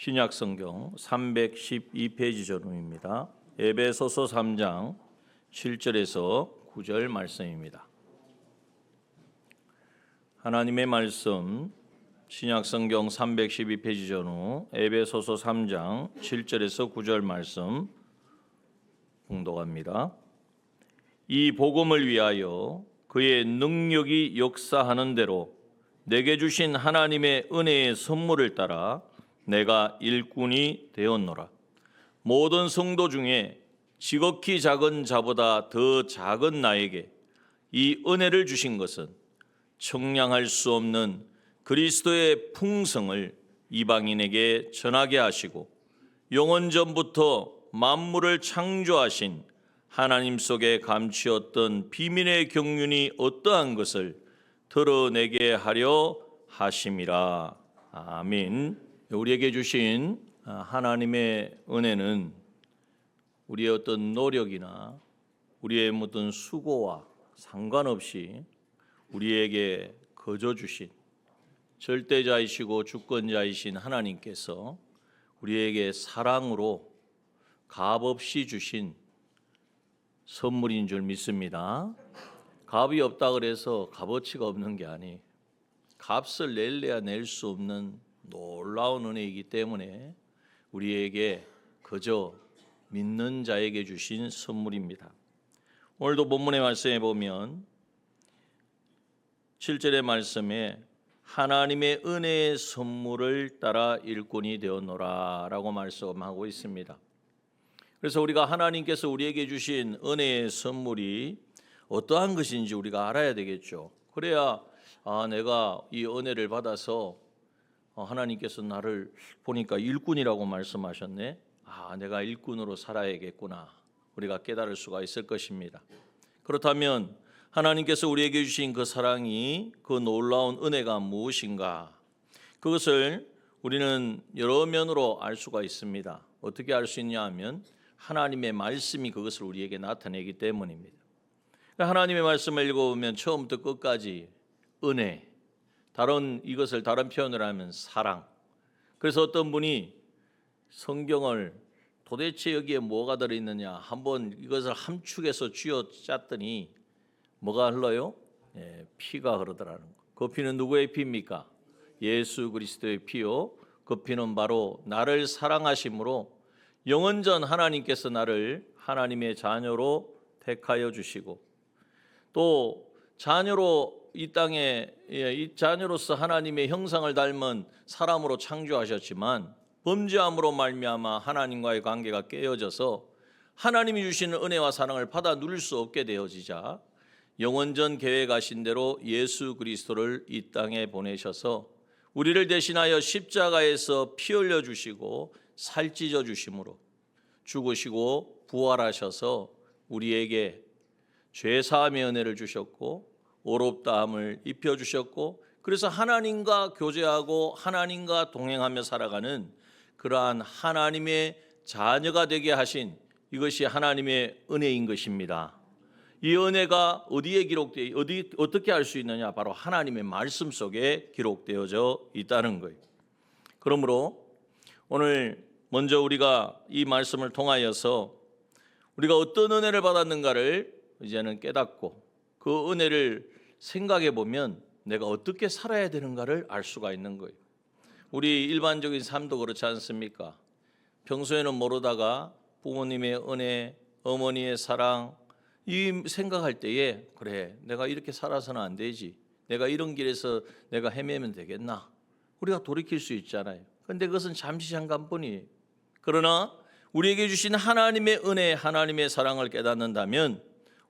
신약성경 312페이지 전후입니다. 에베소서 3장 7절에서 9절 말씀입니다. 하나님의 말씀 신약성경 312페이지 전후 에베소서 3장 7절에서 9절 말씀 봉독합니다. 이 복음을 위하여 그의 능력이 역사하는 대로 내게 주신 하나님의 은혜의 선물을 따라 내가 일꾼이 되었노라. 모든 성도 중에 지극히 작은 자보다 더 작은 나에게 이 은혜를 주신 것은 청량할 수 없는 그리스도의 풍성을 이방인에게 전하게 하시고 영원전부터 만물을 창조하신 하나님 속에 감추었던 비밀의 경륜이 어떠한 것을 드러내게 하려 하심이라. 아멘. 우리에게 주신 하나님의 은혜는 우리의 어떤 노력이나 우리의 어떤 수고와 상관없이 우리에게 거저 주신 절대자이시고 주권자이신 하나님께서 우리에게 사랑으로 값없이 주신 선물인 줄 믿습니다. 값이 없다 그래서 값어치가 없는 게 아니에요. 값을 낼래야 낼 수 없는 놀라운 은혜이기 때문에 우리에게 그저 믿는 자에게 주신 선물입니다. 오늘도 본문의 말씀에 보면 7절의 말씀에 하나님의 은혜의 선물을 따라 일꾼이 되었노라 라고 말씀하고 있습니다. 그래서 우리가 하나님께서 우리에게 주신 은혜의 선물이 어떠한 것인지 우리가 알아야 되겠죠. 그래야 내가 이 은혜를 받아서 하나님께서 나를 보니까 일꾼이라고 말씀하셨네. 내가 일꾼으로 살아야겠구나. 우리가 깨달을 수가 있을 것입니다. 그렇다면 하나님께서 우리에게 주신 그 사랑이, 그 놀라운 은혜가 무엇인가? 그것을 우리는 여러 면으로 알 수가 있습니다. 어떻게 알 수 있냐 하면 하나님의 말씀이 그것을 우리에게 나타내기 때문입니다. 하나님의 말씀을 읽어보면 처음부터 끝까지 은혜, 이것을 다른 표현을 하면 사랑. 그래서 어떤 분이 성경을 도대체 여기에 뭐가 들어있느냐 한번 이것을 함축해서 쥐어짰더니 뭐가 흘러요? 피가 흐르더라는 거. 그 피는 누구의 피입니까? 예수 그리스도의 피요. 그 피는 바로 나를 사랑하심으로 영원전 하나님께서 나를 하나님의 자녀로 택하여 주시고 또 자녀로 이 땅에 이 자녀로서 하나님의 형상을 닮은 사람으로 창조하셨지만 범죄함으로 말미암아 하나님과의 관계가 깨어져서 하나님이 주시는 은혜와 사랑을 받아 누릴 수 없게 되어지자 영원전 계획하신 대로 예수 그리스도를 이 땅에 보내셔서 우리를 대신하여 십자가에서 피 흘려 주시고 살 찢어 주심으로 죽으시고 부활하셔서 우리에게 죄 사함의 은혜를 주셨고 의롭다함을 입혀주셨고 그래서 하나님과 교제하고 하나님과 동행하며 살아가는 그러한 하나님의 자녀가 되게 하신 이것이 하나님의 은혜인 것입니다. 이 은혜가 어디에 어떻게 알 수 있느냐? 바로 하나님의 말씀 속에 기록되어져 있다는 거예요. 그러므로 오늘 먼저 우리가 이 말씀을 통하여서 우리가 어떤 은혜를 받았는가를 이제는 깨닫고 그 은혜를 생각해 보면 내가 어떻게 살아야 되는가를 알 수가 있는 거예요. 우리 일반적인 삶도 그렇지 않습니까? 평소에는 모르다가 부모님의 은혜, 어머니의 사랑 이 생각할 때에 그래 내가 이렇게 살아서는 안 되지. 내가 이런 길에서 내가 헤매면 되겠나? 우리가 돌이킬 수 있잖아요. 그런데 그것은 잠시 잠깐뿐이에요. 그러나 우리에게 주신 하나님의 은혜, 하나님의 사랑을 깨닫는다면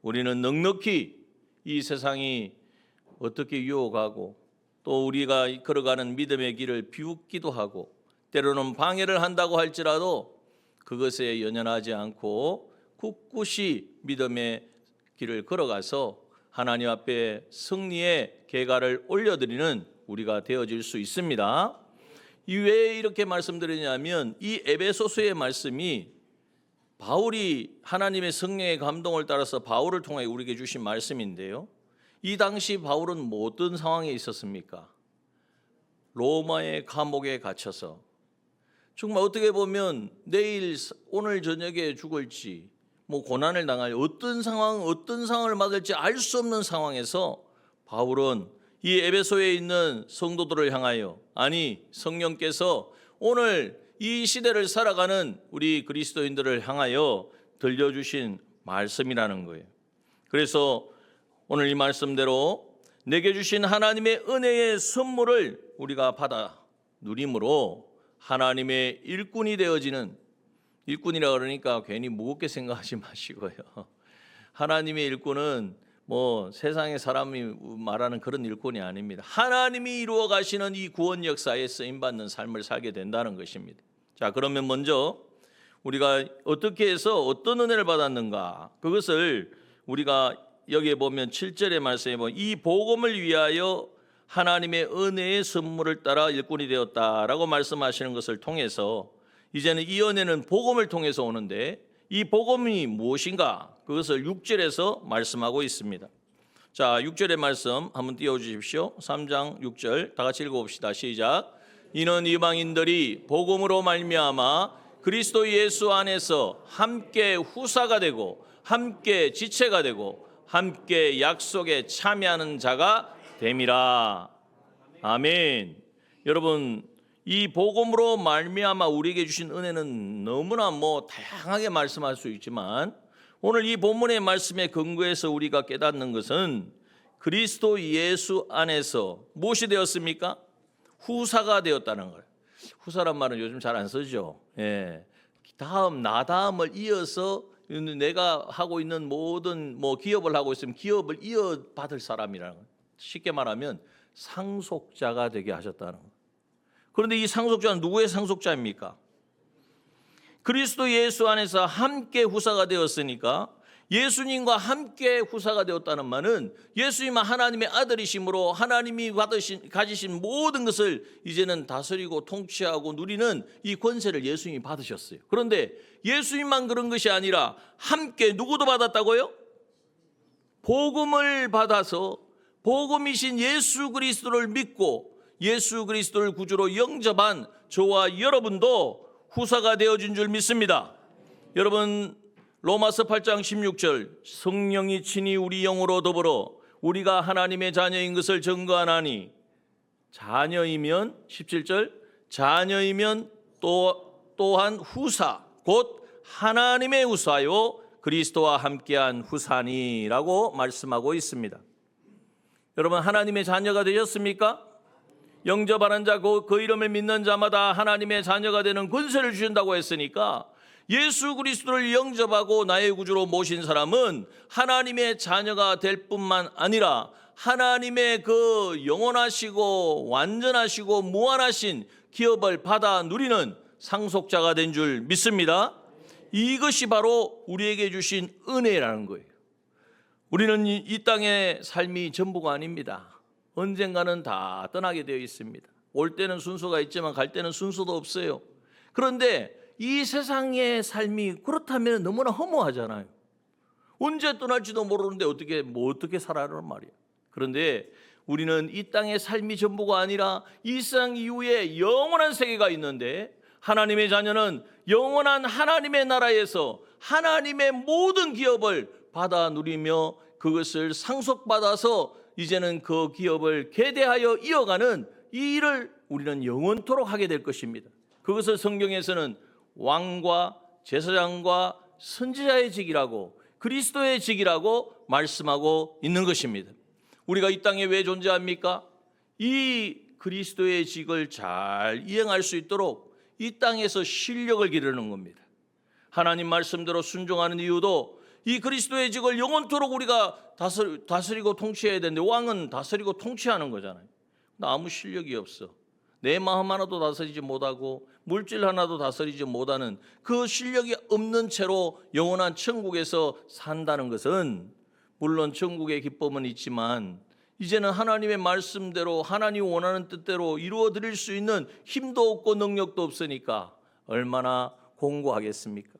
우리는 넉넉히 이 세상이 어떻게 유혹하고 또 우리가 걸어가는 믿음의 길을 비웃기도 하고 때로는 방해를 한다고 할지라도 그것에 연연하지 않고 굳굳이 믿음의 길을 걸어가서 하나님 앞에 승리의 계가를 올려드리는 우리가 되어질 수 있습니다. 왜 이렇게 말씀드리냐면 이 에베소서의 말씀이 바울이 하나님의 성령의 감동을 따라서 바울을 통해 우리에게 주신 말씀인데요. 이 당시 바울은 어떤 상황에 있었습니까? 로마의 감옥에 갇혀서 정말 어떻게 보면 내일 오늘 저녁에 죽을지 뭐 고난을 당할 어떤 상황을 맞을지 알 수 없는 상황에서 바울은 이 에베소에 있는 성도들을 향하여, 아니 성령께서 오늘 이 시대를 살아가는 우리 그리스도인들을 향하여 들려주신 말씀이라는 거예요. 그래서 오늘 이 말씀대로 내게 주신 하나님의 은혜의 선물을 우리가 받아 누림으로 하나님의 일꾼이 되어지는, 일꾼이라 그러니까 괜히 무겁게 생각하지 마시고요. 하나님의 일꾼은 뭐 세상의 사람이 말하는 그런 일꾼이 아닙니다. 하나님이 이루어 가시는 이 구원 역사에 쓰임받는 삶을 살게 된다는 것입니다. 자, 그러면 먼저 우리가 어떻게 해서 어떤 은혜를 받았는가, 그것을 우리가 여기에 보면 7절의 말씀에 보면 이 복음을 위하여 하나님의 은혜의 선물을 따라 일꾼이 되었다라고 말씀하시는 것을 통해서 이제는 이 은혜는 복음을 통해서 오는데 이 복음이 무엇인가, 그것을 6절에서 말씀하고 있습니다. 자, 6절의 말씀 한번 띄워주십시오. 3장 6절 다 같이 읽어봅시다. 시작. 이는 이방인들이 복음으로 말미암아 그리스도 예수 안에서 함께 후사가 되고 함께 지체가 되고 함께 약속에 참여하는 자가 됨이라. 아멘. 여러분, 이 복음으로 말미암아 우리에게 주신 은혜는 너무나 다양하게 말씀할 수 있지만 오늘 이 본문의 말씀에 근거해서 우리가 깨닫는 것은 그리스도 예수 안에서 무엇이 되었습니까? 후사가 되었다는 걸. 후사란 말은 요즘 잘 안 쓰죠. 예. 나 다음을 이어서 내가 하고 있는 모든 기업을 하고 있으면 기업을 이어받을 사람이라는 거예요. 쉽게 말하면 상속자가 되게 하셨다는 거예요. 그런데 이 상속자는 누구의 상속자입니까? 그리스도 예수 안에서 함께 후사가 되었으니까 예수님과 함께 후사가 되었다는 말은 예수님은 하나님의 아들이심으로 하나님이 가지신 모든 것을 이제는 다스리고 통치하고 누리는 이 권세를 예수님이 받으셨어요. 그런데 예수님만 그런 것이 아니라 함께 누구도 받았다고요? 복음을 받아서 복음이신 예수 그리스도를 믿고 예수 그리스도를 구주로 영접한 저와 여러분도 후사가 되어진 줄 믿습니다. 여러분, 로마서 8장 16절 성령이 친히 우리 영으로 더불어 우리가 하나님의 자녀인 것을 증거하나니 자녀이면 17절 자녀이면 또한 후사 곧 하나님의 후사요 그리스도와 함께한 후사니라고 말씀하고 있습니다. 여러분, 하나님의 자녀가 되셨습니까? 영접하는 자, 그 이름을 믿는 자마다 하나님의 자녀가 되는 권세를 주신다고 했으니까 예수 그리스도를 영접하고 나의 구주로 모신 사람은 하나님의 자녀가 될 뿐만 아니라 하나님의 그 영원하시고 완전하시고 무한하신 기업을 받아 누리는 상속자가 된 줄 믿습니다. 이것이 바로 우리에게 주신 은혜라는 거예요. 우리는 이 땅의 삶이 전부가 아닙니다. 언젠가는 다 떠나게 되어 있습니다. 올 때는 순서가 있지만 갈 때는 순서도 없어요. 그런데 이 세상의 삶이 그렇다면 너무나 허무하잖아요. 언제 떠날지도 모르는데 어떻게 살아라는 말이야. 그런데 우리는 이 땅의 삶이 전부가 아니라 이 세상 이후에 영원한 세계가 있는데 하나님의 자녀는 영원한 하나님의 나라에서 하나님의 모든 기업을 받아 누리며 그것을 상속받아서 이제는 그 기업을 계대하여 이어가는 이 일을 우리는 영원토록 하게 될 것입니다. 그것을 성경에서는 왕과 제사장과 선지자의 직이라고 그리스도의 직이라고 말씀하고 있는 것입니다. 우리가 이 땅에 왜 존재합니까? 이 그리스도의 직을 잘 이행할 수 있도록 이 땅에서 실력을 기르는 겁니다. 하나님 말씀대로 순종하는 이유도 이 그리스도의 직을 영원토록 우리가 다스리고 통치해야 되는데 왕은 다스리고 통치하는 거잖아요. 나 아무 실력이 없어. 내 마음 하나도 다스리지 못하고 물질 하나도 다스리지 못하는 그 실력이 없는 채로 영원한 천국에서 산다는 것은 물론 천국의 기쁨은 있지만 이제는 하나님의 말씀대로 하나님 원하는 뜻대로 이루어 드릴 수 있는 힘도 없고 능력도 없으니까 얼마나 공고하겠습니까?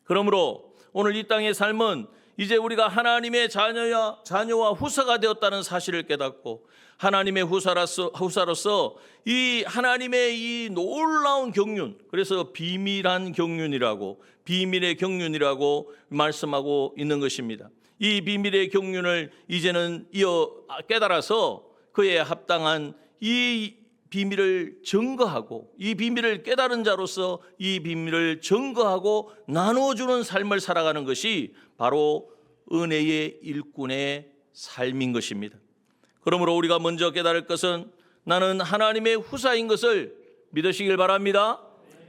그러므로 오늘 이 땅의 삶은 이제 우리가 하나님의 자녀와 후사가 되었다는 사실을 깨닫고 하나님의 후사로서 이 하나님의 이 놀라운 경륜, 그래서 비밀의 경륜이라고 말씀하고 있는 것입니다. 이 비밀의 경륜을 이제는 깨달아서 그에 합당한 이 비밀을 증거하고, 이 비밀을 깨달은 자로서 이 비밀을 증거하고 나눠주는 삶을 살아가는 것이 바로 은혜의 일꾼의 삶인 것입니다. 그러므로 우리가 먼저 깨달을 것은 나는 하나님의 후사인 것을 믿으시길 바랍니다.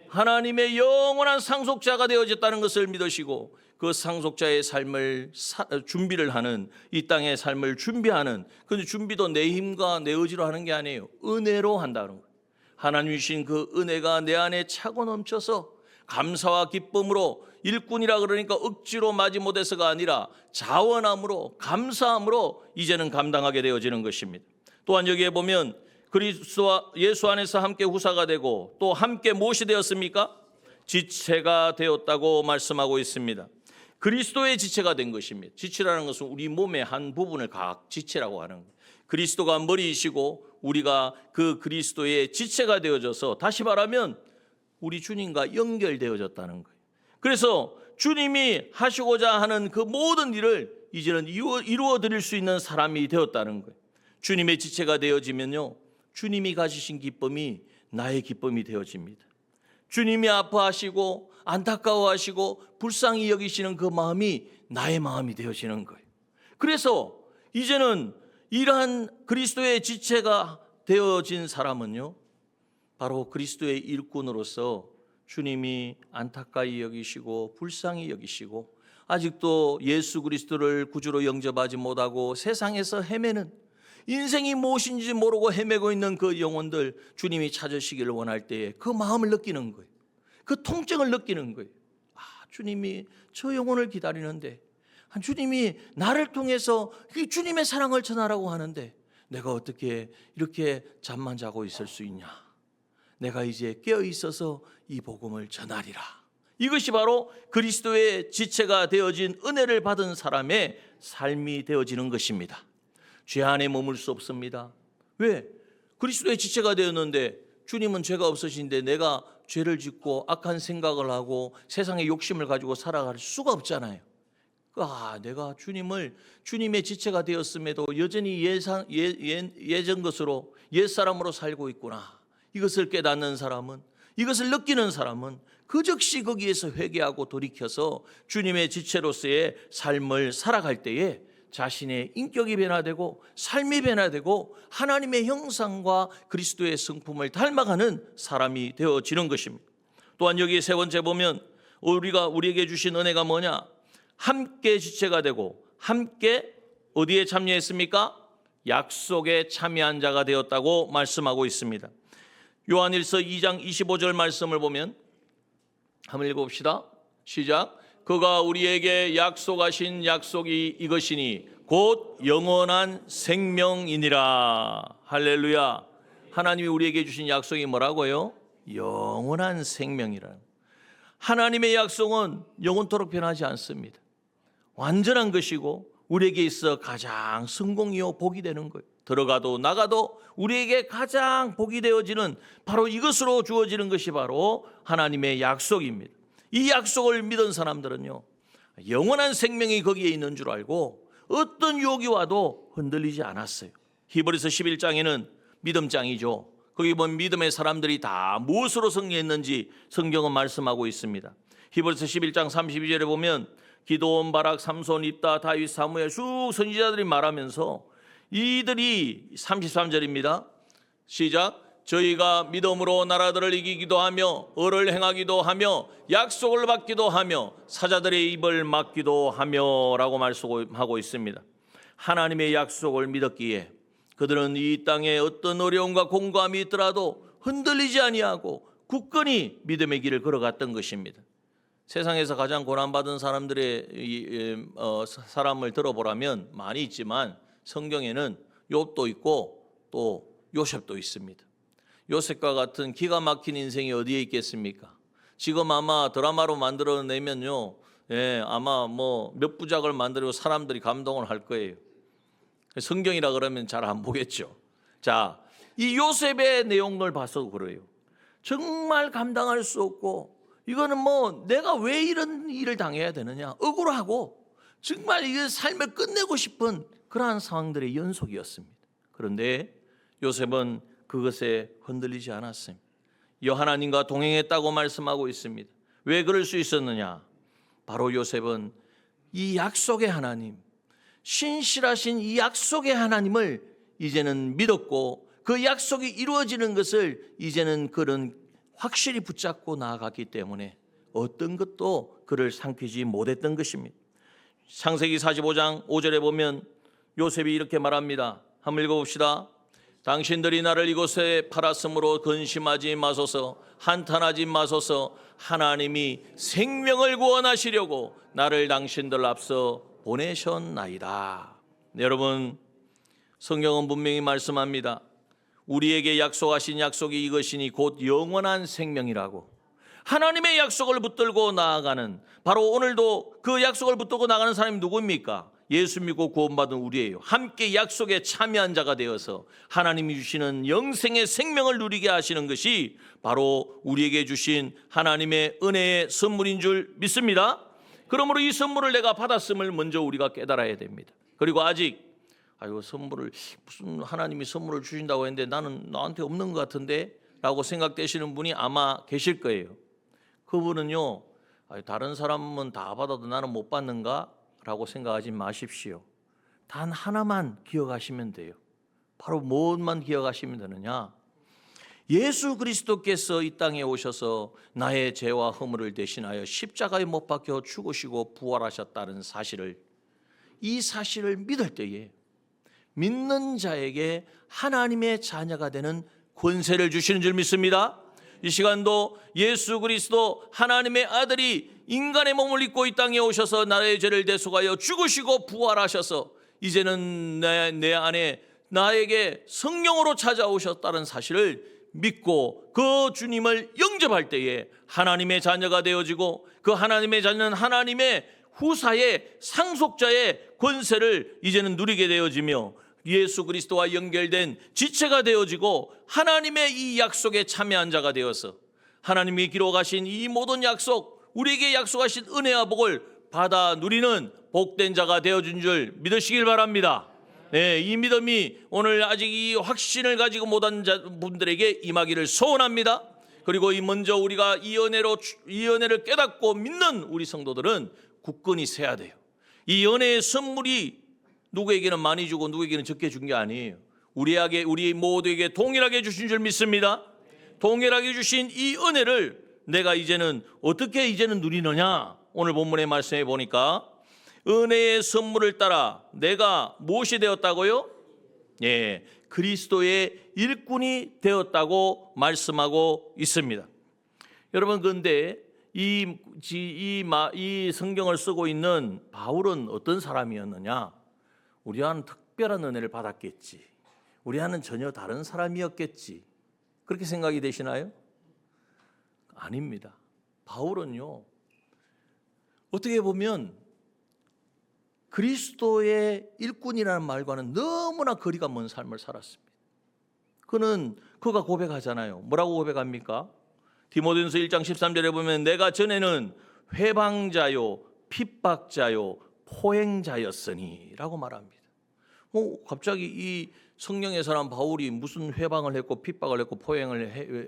하나님의 영원한 상속자가 되어졌다는 것을 믿으시고 그 상속자의 삶을 준비를 하는, 이 땅의 삶을 준비하는, 그 준비도 내 힘과 내 의지로 하는 게 아니에요. 은혜로 한다는 거예요. 하나님 주신 그 은혜가 내 안에 차고 넘쳐서 감사와 기쁨으로, 일꾼이라 그러니까 억지로 마지못해서가 아니라 자원함으로, 감사함으로 이제는 감당하게 되어지는 것입니다. 또한 여기에 보면 그리스도와 예수 안에서 함께 후사가 되고 또 함께 무엇이 되었습니까? 지체가 되었다고 말씀하고 있습니다. 그리스도의 지체가 된 것입니다. 지체라는 것은 우리 몸의 한 부분을 각 지체라고 하는 거예요. 그리스도가 머리이시고 우리가 그 그리스도의 지체가 되어져서, 다시 말하면 우리 주님과 연결되어졌다는 거예요. 그래서 주님이 하시고자 하는 그 모든 일을 이제는 이루어 드릴 수 있는 사람이 되었다는 거예요. 주님의 지체가 되어지면요, 주님이 가지신 기쁨이 나의 기쁨이 되어집니다. 주님이 아파하시고 안타까워하시고 불쌍히 여기시는 그 마음이 나의 마음이 되어지는 거예요. 그래서 이제는 이러한 그리스도의 지체가 되어진 사람은요, 바로 그리스도의 일꾼으로서 주님이 안타까이 여기시고 불쌍히 여기시고 아직도 예수 그리스도를 구주로 영접하지 못하고 세상에서 헤매는, 인생이 무엇인지 모르고 헤매고 있는 그 영혼들 주님이 찾으시기를 원할 때에 그 마음을 느끼는 거예요. 그 통증을 느끼는 거예요. 주님이 저 영혼을 기다리는데, 주님이 나를 통해서 주님의 사랑을 전하라고 하는데 내가 어떻게 이렇게 잠만 자고 있을 수 있냐. 내가 이제 깨어 있어서 이 복음을 전하리라. 이것이 바로 그리스도의 지체가 되어진 은혜를 받은 사람의 삶이 되어지는 것입니다. 죄 안에 머물 수 없습니다. 왜? 그리스도의 지체가 되었는데 주님은 죄가 없으신데 내가 죄를 짓고 악한 생각을 하고 세상의 욕심을 가지고 살아갈 수가 없잖아요. 내가 주님의 지체가 되었음에도 여전히 예전 것으로, 옛사람으로 살고 있구나. 이것을 깨닫는 사람은, 이것을 느끼는 사람은 그 즉시 거기에서 회개하고 돌이켜서 주님의 지체로서의 삶을 살아갈 때에 자신의 인격이 변화되고 삶이 변화되고 하나님의 형상과 그리스도의 성품을 닮아가는 사람이 되어지는 것입니다. 또한 여기 세 번째 보면 우리에게 주신 은혜가 뭐냐? 함께 지체가 되고 함께 어디에 참여했습니까? 약속에 참여한 자가 되었다고 말씀하고 있습니다. 요한일서 2장 25절 말씀을 보면 한번 읽어봅시다. 시작. 그가 우리에게 약속하신 약속이 이것이니 곧 영원한 생명이니라. 할렐루야. 하나님이 우리에게 주신 약속이 뭐라고요? 영원한 생명이라. 하나님의 약속은 영원토록 변하지 않습니다. 완전한 것이고 우리에게 있어 가장 성공이요 복이 되는 거예요. 들어가도 나가도 우리에게 가장 복이 되어지는 바로 이것으로 주어지는 것이 바로 하나님의 약속입니다. 이 약속을 믿은 사람들은요, 영원한 생명이 거기에 있는 줄 알고 어떤 유혹이 와도 흔들리지 않았어요. 히브리서 11장에는 믿음장이죠. 거기 보면 믿음의 사람들이 다 무엇으로 승리했는지 성경은 말씀하고 있습니다. 히브리서 11장 32절에 보면 기드온, 바락, 삼손, 입다, 다윗, 사무엘 쭉 선지자들이 말하면서 이들이 33절입니다. 시작. 저희가 믿음으로 나라들을 이기기도 하며 을을 행하기도 하며 약속을 받기도 하며 사자들의 입을 막기도 하며 라고 말씀하고 있습니다. 하나님의 약속을 믿었기에 그들은 이 땅에 어떤 어려움과 공고함이 있더라도 흔들리지 아니하고 굳건히 믿음의 길을 걸어갔던 것입니다. 세상에서 가장 고난받은 사람을 들어보라면 많이 있지만 성경에는 욥도 있고 또 요셉도 있습니다. 요셉과 같은 기가 막힌 인생이 어디에 있겠습니까? 지금 아마 드라마로 만들어내면요, 아마 뭐 몇 부작을 만들고 사람들이 감동을 할 거예요. 성경이라 그러면 잘 안 보겠죠. 자, 이 요셉의 내용을 봐서 그래요. 정말 감당할 수 없고, 이거는 뭐 내가 왜 이런 일을 당해야 되느냐, 억울하고 정말 이 삶을 끝내고 싶은 그러한 상황들의 연속이었습니다. 그런데 요셉은 그것에 흔들리지 않았습니다. 하나님과 동행했다고 말씀하고 있습니다. 왜 그럴 수 있었느냐? 바로 요셉은 이 약속의 하나님, 신실하신 이 약속의 하나님을 이제는 믿었고, 그 약속이 이루어지는 것을 이제는 그는 확실히 붙잡고 나아갔기 때문에 어떤 것도 그를 삼키지 못했던 것입니다. 창세기 45장 5절에 보면 요셉이 이렇게 말합니다. 한번 읽어봅시다. 당신들이 나를 이곳에 팔았으므로 근심하지 마소서, 한탄하지 마소서. 하나님이 생명을 구원하시려고 나를 당신들 앞서 보내셨나이다. 여러분, 성경은 분명히 말씀합니다. 우리에게 약속하신 약속이 이것이니 곧 영원한 생명이라고. 하나님의 약속을 붙들고 나아가는, 바로 오늘도 그 약속을 붙들고 나가는 사람이 누구입니까? 예수 믿고 구원받은 우리예요. 함께 약속에 참여한 자가 되어서 하나님이 주시는 영생의 생명을 누리게 하시는 것이 바로 우리에게 주신 하나님의 은혜의 선물인 줄 믿습니다. 그러므로 이 선물을 내가 받았음을 먼저 우리가 깨달아야 됩니다. 그리고 아직 선물을 무슨 하나님이 선물을 주신다고 했는데 나는 나한테 없는 것 같은데 라고 생각되시는 분이 아마 계실 거예요. 그분은요, 다른 사람은 다 받아도 나는 못 받는가? 라고 생각하지 마십시오. 단 하나만 기억하시면 돼요. 바로 무엇만 기억하시면 되느냐? 예수 그리스도께서 이 땅에 오셔서 나의 죄와 허물을 대신하여 십자가에 못 박혀 죽으시고 부활하셨다는 사실을, 이 사실을 믿을 때에 믿는 자에게 하나님의 자녀가 되는 권세를 주시는 줄 믿습니다. 이 시간도 예수 그리스도 하나님의 아들이 인간의 몸을 입고 이 땅에 오셔서 나의 죄를 대속하여 죽으시고 부활하셔서 이제는 내 안에 나에게 성령으로 찾아오셨다는 사실을 믿고 그 주님을 영접할 때에 하나님의 자녀가 되어지고, 그 하나님의 자녀는 하나님의 후사의 상속자의 권세를 이제는 누리게 되어지며 예수 그리스도와 연결된 지체가 되어지고 하나님의 이 약속에 참여한 자가 되어서 하나님이 기록하신 이 모든 약속, 우리에게 약속하신 은혜와 복을 받아 누리는 복된 자가 되어준 줄 믿으시길 바랍니다. 이 믿음이 오늘 아직 이 확신을 가지고 못한 분들에게 임하기를 소원합니다. 그리고 먼저 우리가 이 은혜를 깨닫고 믿는 우리 성도들은 굳건히 서야 돼요. 이 은혜의 선물이 누구에게는 많이 주고 누구에게는 적게 준 게 아니에요. 우리 모두에게 동일하게 주신 줄 믿습니다. 동일하게 주신 이 은혜를 내가 이제는 어떻게 누리느냐? 오늘 본문의 말씀에 보니까 은혜의 선물을 따라 내가 무엇이 되었다고요? 그리스도의 일꾼이 되었다고 말씀하고 있습니다. 여러분, 그런데 이 성경을 쓰고 있는 바울은 어떤 사람이었느냐? 우리와는 특별한 은혜를 받았겠지, 우리와는 전혀 다른 사람이었겠지, 그렇게 생각이 되시나요? 아닙니다. 바울은요, 어떻게 보면 그리스도의 일꾼이라는 말과는 너무나 거리가 먼 삶을 살았습니다. 그가 고백하잖아요. 뭐라고 고백합니까? 디모데전서 1장 13절에 보면 내가 전에는 회방자요 핍박자요 포행자였으니 라고 말합니다. 갑자기 이 성령의 사람 바울이 무슨 회방을 했고 핍박을 했고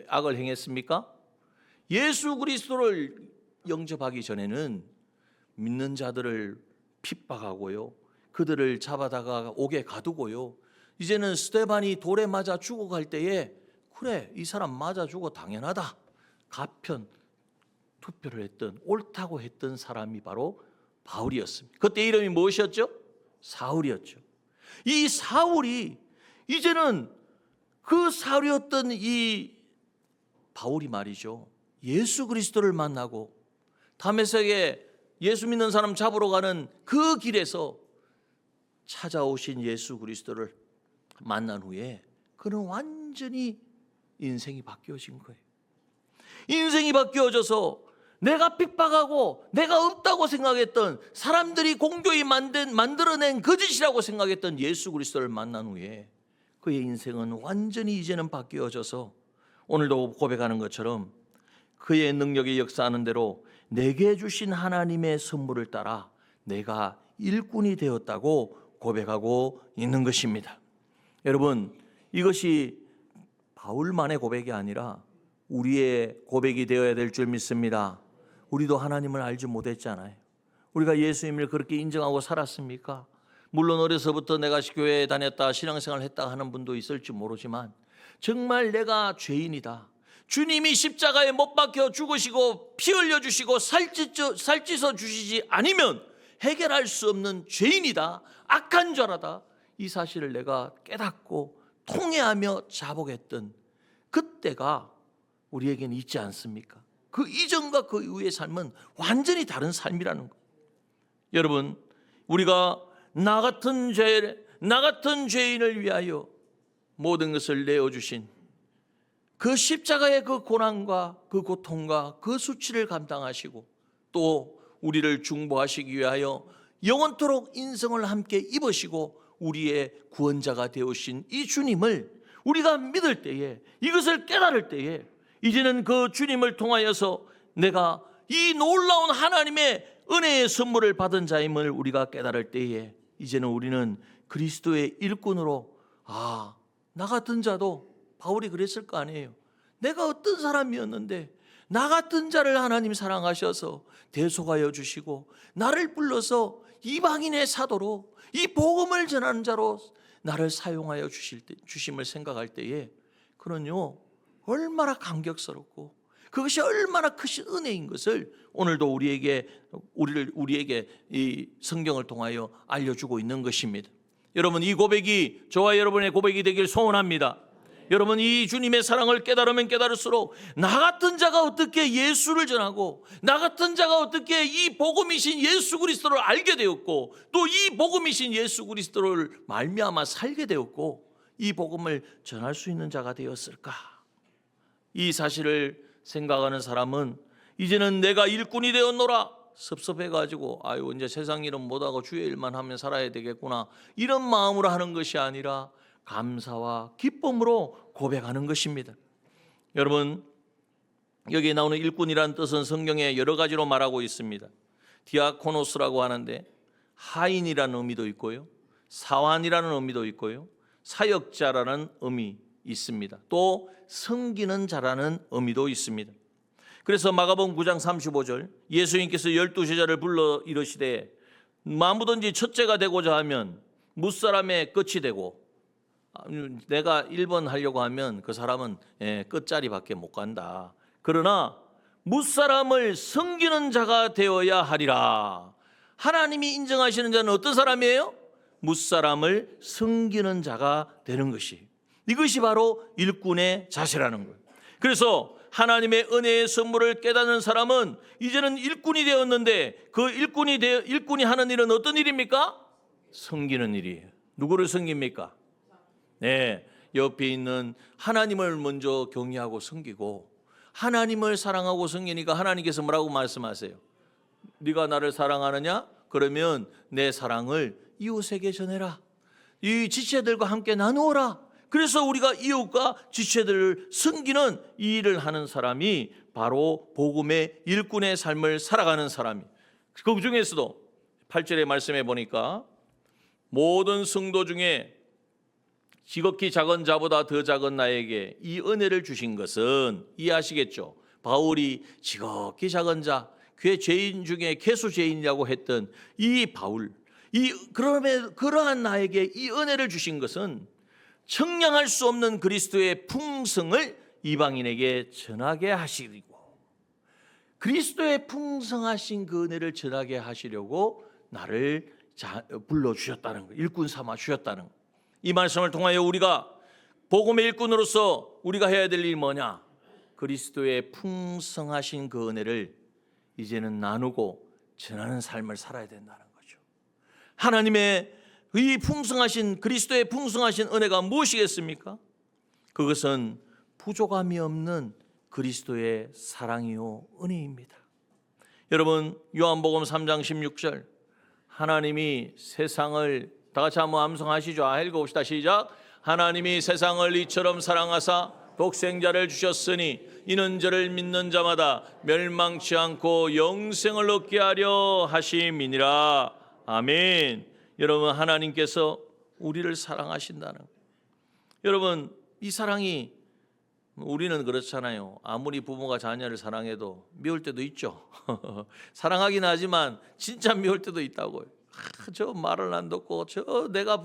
악을 행했습니까? 예수 그리스도를 영접하기 전에는 믿는 자들을 핍박하고요, 그들을 잡아다가 옥에 가두고요, 이제는 스데반이 돌에 맞아 죽어갈 때에 그래, 이 사람 맞아 죽어 당연하다, 가편 투표를 했던, 옳다고 했던 사람이 바로 바울이었습니다. 그때 이름이 무엇이었죠? 사울이었죠. 이 사울이 이제는 그 사울이었던 이 바울이 말이죠, 예수 그리스도를 만나고 다메섹에 예수 믿는 사람 잡으러 가는 그 길에서 찾아오신 예수 그리스도를 만난 후에 그는 완전히 인생이 바뀌어진 거예요. 인생이 바뀌어져서 내가 핍박하고 내가 없다고 생각했던, 사람들이 공교히 만들어낸 거짓이라고 생각했던 예수 그리스도를 만난 후에 그의 인생은 완전히 이제는 바뀌어져서 오늘도 고백하는 것처럼 그의 능력이 역사하는 대로 내게 주신 하나님의 선물을 따라 내가 일꾼이 되었다고 고백하고 있는 것입니다. 여러분, 이것이 바울만의 고백이 아니라 우리의 고백이 되어야 될 줄 믿습니다. 우리도 하나님을 알지 못했잖아요. 우리가 예수님을 그렇게 인정하고 살았습니까? 물론 어려서부터 내가 교회에 다녔다, 신앙생활을 했다 하는 분도 있을지 모르지만 정말 내가 죄인이다, 주님이 십자가에 못 박혀 죽으시고 피 흘려 주시고 살찌서 주시지 아니면 해결할 수 없는 죄인이다, 악한 자라다, 이 사실을 내가 깨닫고 통회하며 자복했던 그때가 우리에게는 있지 않습니까? 그 이전과 그 이후의 삶은 완전히 다른 삶이라는 거예요. 여러분, 우리가 나 같은 죄인을 위하여 모든 것을 내어주신 그 십자가의 그 고난과 그 고통과 그 수치를 감당하시고 또 우리를 중보하시기 위하여 영원토록 인성을 함께 입으시고 우리의 구원자가 되오신 이 주님을 우리가 믿을 때에, 이것을 깨달을 때에 이제는 그 주님을 통하여서 내가 이 놀라운 하나님의 은혜의 선물을 받은 자임을 우리가 깨달을 때에 이제는 우리는 그리스도의 일꾼으로, 나 같은 자도 바울이 그랬을 거 아니에요. 내가 어떤 사람이었는데 나 같은 자를 하나님 사랑하셔서 대속하여 주시고 나를 불러서 이방인의 사도로 이 복음을 전하는 자로 나를 사용하여 주심을 생각할 때에 그는요 얼마나 감격스럽고 그것이 얼마나 크신 은혜인 것을 오늘도 우리에게 이 성경을 통하여 알려주고 있는 것입니다. 여러분, 이 고백이 저와 여러분의 고백이 되길 소원합니다. 여러분, 이 주님의 사랑을 깨달으면 깨달을수록 나 같은 자가 어떻게 예수를 전하고 나 같은 자가 어떻게 이 복음이신 예수 그리스도를 알게 되었고 또 이 복음이신 예수 그리스도를 말미암아 살게 되었고 이 복음을 전할 수 있는 자가 되었을까? 이 사실을 생각하는 사람은 이제는 내가 일꾼이 되었노라, 섭섭해가지고 이제 세상 일은 못하고 주의 일만 하면 살아야 되겠구나, 이런 마음으로 하는 것이 아니라 감사와 기쁨으로 고백하는 것입니다. 여러분, 여기에 나오는 일꾼이라는 뜻은 성경에 여러 가지로 말하고 있습니다. 디아코노스라고 하는데 하인이라는 의미도 있고요, 사환이라는 의미도 있고요, 사역자라는 의미 있습니다. 또 섬기는 자라는 의미도 있습니다. 그래서 마가복음 9장 35절 예수님께서 12제자를 불러 이르시되 아무든지 첫째가 되고자 하면 무사람의 끝이 되고, 내가 1번 하려고 하면 그 사람은 끝자리밖에 못 간다. 그러나 무사람을 섬기는 자가 되어야 하리라. 하나님이 인정하시는 자는 어떤 사람이에요? 무사람을 섬기는 자가 되는 것이, 이것이 바로 일꾼의 자세라는 거예요. 그래서 하나님의 은혜의 선물을 깨닫는 사람은 이제는 일꾼이 되었는데 그 일꾼이 하는 일은 어떤 일입니까? 섬기는 일이에요. 누구를 섬깁니까? 옆에 있는 하나님을 먼저 경외하고 섬기고 하나님을 사랑하고 섬기니까 하나님께서 뭐라고 말씀하세요? 네가 나를 사랑하느냐? 그러면 내 사랑을 이웃에게 전해라. 이 지체들과 함께 나누어라. 그래서 우리가 이웃과 지체들을 섬기는 이 일을 하는 사람이 바로 복음의 일꾼의 삶을 살아가는 사람이. 그 중에서도 8절의 말씀에 보니까 모든 성도 중에 지극히 작은 자보다 더 작은 나에게 이 은혜를 주신 것은, 이해하시겠죠? 바울이 지극히 작은 자, 그 죄인 중에 개수 죄인이라고 했던 이 바울, 그러한 나에게 이 은혜를 주신 것은 청량할 수 없는 그리스도의 풍성을 이방인에게 전하게 하시고, 그리스도의 풍성하신 그 은혜를 전하게 하시려고 나를 불러주셨다는 거, 일꾼 삼아 주셨다는 거. 이 말씀을 통하여 우리가 복음의 일꾼으로서 우리가 해야 될 일이 뭐냐? 그리스도의 풍성하신 그 은혜를 이제는 나누고 전하는 삶을 살아야 된다는 거죠. 하나님의 이 풍성하신 그리스도의 풍성하신 은혜가 무엇이겠습니까? 그것은 부족함이 없는 그리스도의 사랑이요 은혜입니다. 여러분 요한복음 3장 16절 하나님이 세상을 다 같이 한번 암송하시죠. 읽어봅시다. 시작. 하나님이 세상을 이처럼 사랑하사 독생자를 주셨으니 이는 저를 믿는 자마다 멸망치 않고 영생을 얻게 하려 하심이니라. 아멘. 여러분 하나님께서 우리를 사랑하신다는 여러분 이 사랑이 우리는 그렇잖아요. 아무리 부모가 자녀를 사랑해도 미울 때도 있죠. 사랑하긴 하지만 진짜 미울 때도 있다고요. 저 말을 안 듣고 내가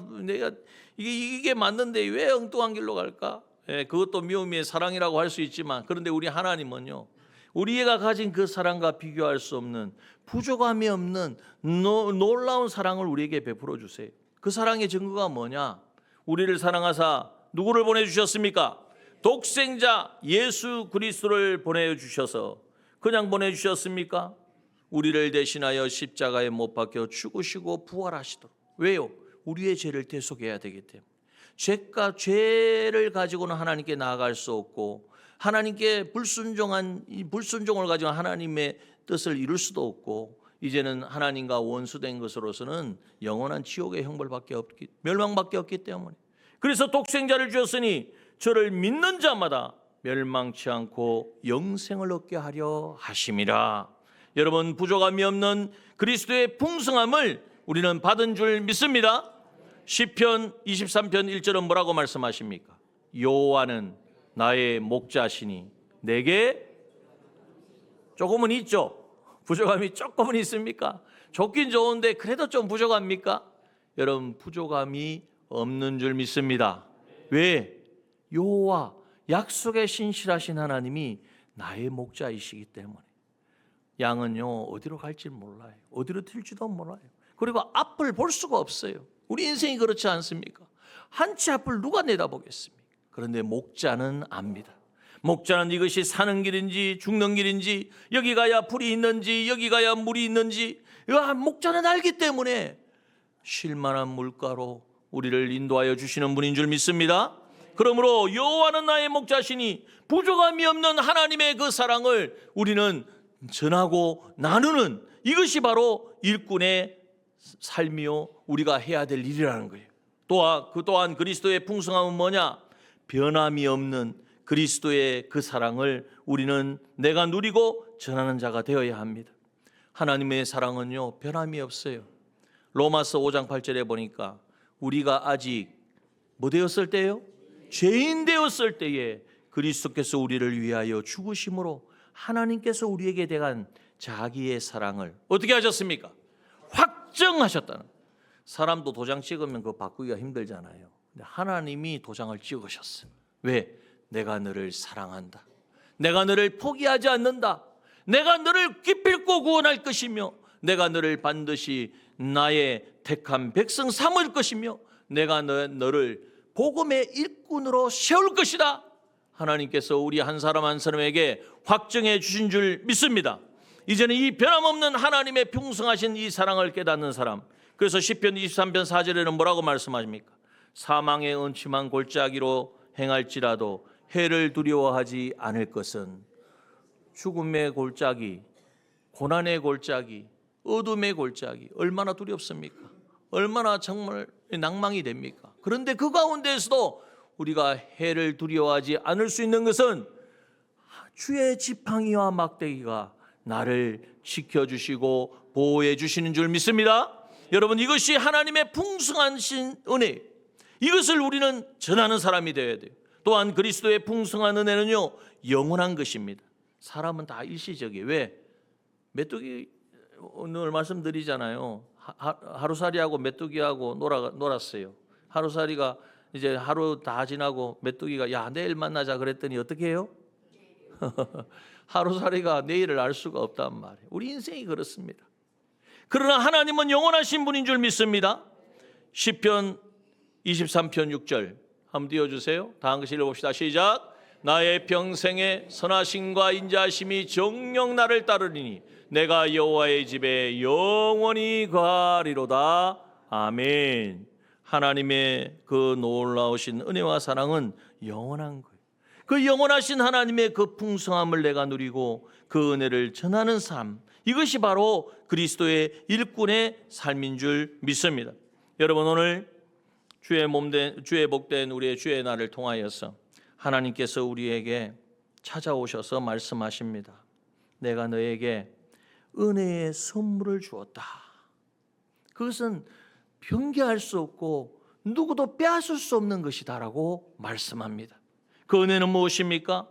이게 맞는데 왜 엉뚱한 길로 갈까? 그것도 미움의 사랑이라고 할 수 있지만 그런데 우리 하나님은요. 우리가 가진 그 사랑과 비교할 수 없는 부족함이 없는 놀라운 사랑을 우리에게 베풀어 주세요. 그 사랑의 증거가 뭐냐? 우리를 사랑하사 누구를 보내주셨습니까? 독생자 예수 그리스도를 보내주셔서 그냥 보내주셨습니까? 우리를 대신하여 십자가에 못 박혀 죽으시고 부활하시도록. 왜요? 우리의 죄를 대속해야 되기 때문에. 죄를 가지고는 하나님께 나아갈 수 없고 하나님께 불순종을 가지고 하나님의 뜻을 이룰 수도 없고 이제는 하나님과 원수된 것으로서는 영원한 지옥의 멸망밖에 없기 때문에 그래서 독생자를 주었으니 저를 믿는 자마다 멸망치 않고 영생을 얻게 하려 하심이라. 여러분 부족함이 없는 그리스도의 풍성함을 우리는 받은 줄 믿습니다. 시편 23편 1절은 뭐라고 말씀하십니까? 여호와는 나의 목자시니 내게 조금은 있죠. 부족함이 조금은 있습니까? 좋긴 좋은데 그래도 좀 부족합니까? 여러분 부족함이 없는 줄 믿습니다. 왜? 여호와 약속에 신실하신 하나님이 나의 목자이시기 때문에 양은요 어디로 갈지 몰라요. 어디로 튈지도 몰라요. 그리고 앞을 볼 수가 없어요. 우리 인생이 그렇지 않습니까? 한치 앞을 누가 내다보겠습니까? 그런데 목자는 압니다. 목자는 이것이 사는 길인지 죽는 길인지 여기 가야 불이 있는지 여기 가야 물이 있는지 목자는 알기 때문에 쉴만한 물가로 우리를 인도하여 주시는 분인 줄 믿습니다. 그러므로 여호와는 나의 목자시니 부족함이 없는 하나님의 그 사랑을 우리는 전하고 나누는 이것이 바로 일꾼의 삶이요 우리가 해야 될 일이라는 거예요. 또한 그리스도의 풍성함은 뭐냐? 변함이 없는 그리스도의 그 사랑을 우리는 내가 누리고 전하는 자가 되어야 합니다. 하나님의 사랑은요 변함이 없어요. 로마서 5장 8절에 보니까 우리가 아직 뭐 되었을 때요? 죄인 되었을 때에 그리스도께서 우리를 위하여 죽으심으로 하나님께서 우리에게 대한 자기의 사랑을 어떻게 하셨습니까? 확정하셨다는. 사람도 도장 찍으면 그거 바꾸기가 힘들잖아요. 근데 하나님이 도장을 찍으셨어요. 왜? 내가 너를 사랑한다. 내가 너를 포기하지 않는다. 내가 너를 기필코 구원할 것이며 내가 너를 반드시 나의 택한 백성 삼을 것이며 내가 너를 복음의 일꾼으로 세울 것이다. 하나님께서 우리 한 사람 한 사람에게 확정해 주신 줄 믿습니다. 이제는 이 변함없는 하나님의 풍성하신 이 사랑을 깨닫는 사람. 그래서 시편 23편 4절에는 뭐라고 말씀하십니까? 사망의 음침한 골짜기로 행할지라도 해를 두려워하지 않을 것은. 죽음의 골짜기, 고난의 골짜기, 어둠의 골짜기 얼마나 두렵습니까? 얼마나 정말 낭망이 됩니까? 그런데 그 가운데에서도 우리가 해를 두려워하지 않을 수 있는 것은 주의 지팡이와 막대기가 나를 지켜주시고 보호해 주시는 줄 믿습니다. 여러분 이것이 하나님의 풍성하신 은혜, 이것을 우리는 전하는 사람이 되어야 돼요. 또한 그리스도의 풍성한 은혜는요 영원한 것입니다. 사람은 다 일시적이에요. 왜? 메뚜기 오늘 말씀드리잖아요. 하루살이하고 메뚜기하고 놀았어요. 하루살이가 이제 하루 다 지나고 메뚜기가 야 내일 만나자 그랬더니 어떻게 해요? 하루살이가 내일을 알 수가 없단 말이에요. 우리 인생이 그렇습니다. 그러나 하나님은 영원하신 분인 줄 믿습니다. 시편 23편 6절 한번 띄워주세요. 다 한 글씩 읽어봅시다. 시작. 나의 평생에 선하심과 인자하심이 정녕 나를 따르리니 내가 여호와의 집에 영원히 거하리로다. 아멘. 하나님의 그 놀라우신 은혜와 사랑은 영원한 거예요. 그 영원하신 하나님의 그 풍성함을 내가 누리고 그 은혜를 전하는 삶, 이것이 바로 그리스도의 일꾼의 삶인 줄 믿습니다. 여러분, 오늘 주의 복된 우리의 주의 날을 통하여서 하나님께서 우리에게 찾아오셔서 말씀하십니다. 내가 너에게 은혜의 선물을 주었다. 그것은 변개할 수 없고 누구도 빼앗을 수 없는 것이다라고 말씀합니다. 그 은혜는 무엇입니까?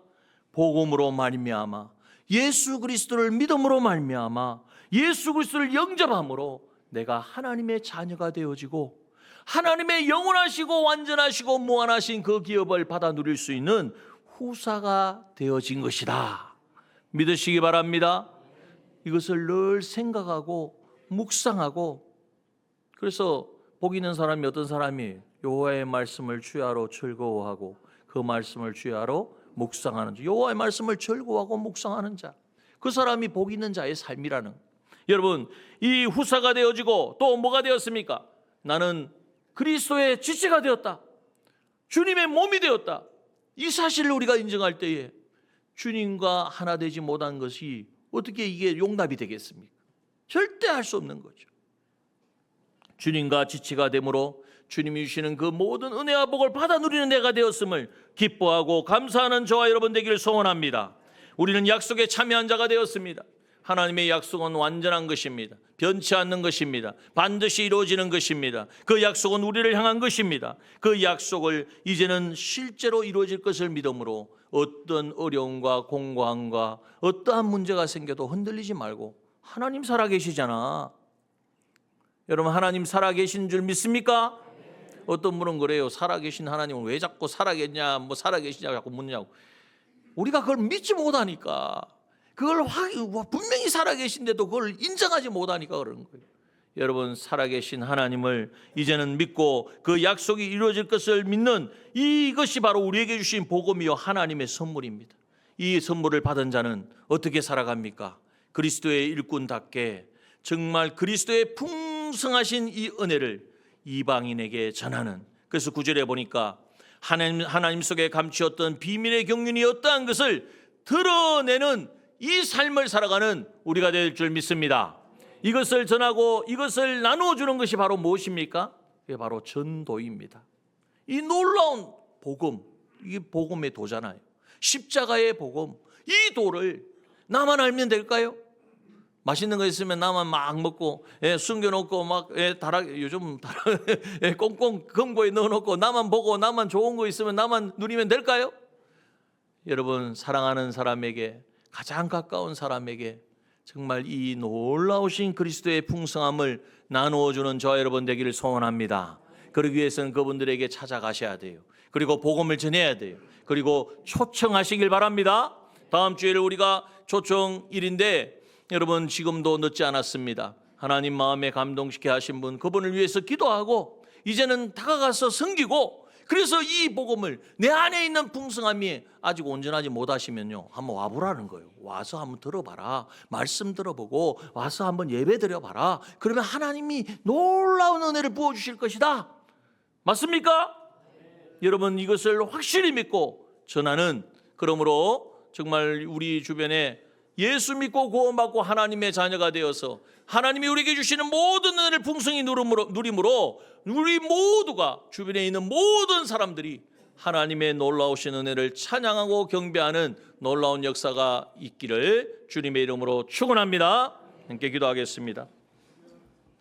복음으로 말미암아, 예수 그리스도를 믿음으로 말미암아, 예수 그리스도를 영접함으로 내가 하나님의 자녀가 되어지고 하나님의 영원하시고 완전하시고 무한하신 그 기업을 받아 누릴 수 있는 후사가 되어진 것이다. 믿으시기 바랍니다. 이것을 늘 생각하고 묵상하고, 그래서 복 있는 사람이 어떤 사람이 여호와의 말씀을 주야로 즐거워하고 그 말씀을 주야로 묵상하는 자, 여호와의 말씀을 즐거워하고 묵상하는 자, 그 사람이 복 있는 자의 삶이라는. 여러분, 이 후사가 되어지고 또 뭐가 되었습니까? 나는 그리스도의 지체가 되었다. 주님의 몸이 되었다. 이 사실을 우리가 인정할 때에 주님과 하나 되지 못한 것이 어떻게 이게 용납이 되겠습니까? 절대 할 수 없는 거죠. 주님과 지체가 되므로 주님이 주시는 그 모든 은혜와 복을 받아 누리는 내가 되었음을 기뻐하고 감사하는 저와 여러분 되기를 소원합니다. 우리는 약속에 참여한 자가 되었습니다. 하나님의 약속은 완전한 것입니다. 변치 않는 것입니다. 반드시 이루어지는 것입니다. 그 약속은 우리를 향한 것입니다. 그 약속을 이제는 실제로 이루어질 것을 믿음으로 어떤 어려움과 공고함과 어떠한 문제가 생겨도 흔들리지 말고, 하나님 살아계시잖아. 여러분, 하나님 살아계신 줄 믿습니까? 어떤 분은 그래요. 살아계신 하나님은 왜 자꾸 살아계냐, 뭐 살아계시냐고 자꾸 묻냐고. 우리가 그걸 믿지 못하니까, 그걸 분명히 살아계신데도 그걸 인정하지 못하니까 그러는 거예요. 여러분, 살아계신 하나님을 이제는 믿고 그 약속이 이루어질 것을 믿는 이것이 바로 우리에게 주신 복음이요 하나님의 선물입니다. 이 선물을 받은 자는 어떻게 살아갑니까? 그리스도의 일꾼답게 정말 그리스도의 풍성하신 이 은혜를 이방인에게 전하는. 그래서 9절에 보니까 하나님 속에 감추었던 비밀의 경륜이 어떠한 것을 드러내는 이 삶을 살아가는 우리가 될 줄 믿습니다. 이것을 전하고 이것을 나누어 주는 것이 바로 무엇입니까? 이게 바로 전도입니다. 이 놀라운 복음, 이게 복음의 도잖아요. 십자가의 복음, 이 도를 나만 알면 될까요? 맛있는 거 있으면 나만 막 먹고, 숨겨놓고 막 요즘 꽁꽁 금고에 넣어놓고 나만 보고 나만 좋은 거 있으면 나만 누리면 될까요? 여러분, 사랑하는 사람에게, 가장 가까운 사람에게 정말 이 놀라우신 그리스도의 풍성함을 나누어주는 저와 여러분 되기를 소원합니다. 그러기 위해서는 그분들에게 찾아가셔야 돼요. 그리고 복음을 전해야 돼요. 그리고 초청하시길 바랍니다. 다음 주에는 우리가 초청일인데 여러분, 지금도 늦지 않았습니다. 하나님 마음에 감동시켜 하신 분, 그분을 위해서 기도하고 이제는 다가가서 섬기고, 그래서 이 복음을 내 안에 있는 풍성함이 아직 온전하지 못하시면요, 한번 와보라는 거예요. 와서 한번 들어봐라. 말씀 들어보고 와서 한번 예배 드려봐라. 그러면 하나님이 놀라운 은혜를 부어주실 것이다. 맞습니까? 여러분, 이것을 확실히 믿고 전하는, 그러므로 정말 우리 주변에 예수 믿고 구원받고 하나님의 자녀가 되어서 하나님이 우리에게 주시는 모든 은혜를 풍성히 누림으로 우리 모두가, 주변에 있는 모든 사람들이 하나님의 놀라우신 은혜를 찬양하고 경배하는 놀라운 역사가 있기를 주님의 이름으로 축원합니다. 함께 기도하겠습니다.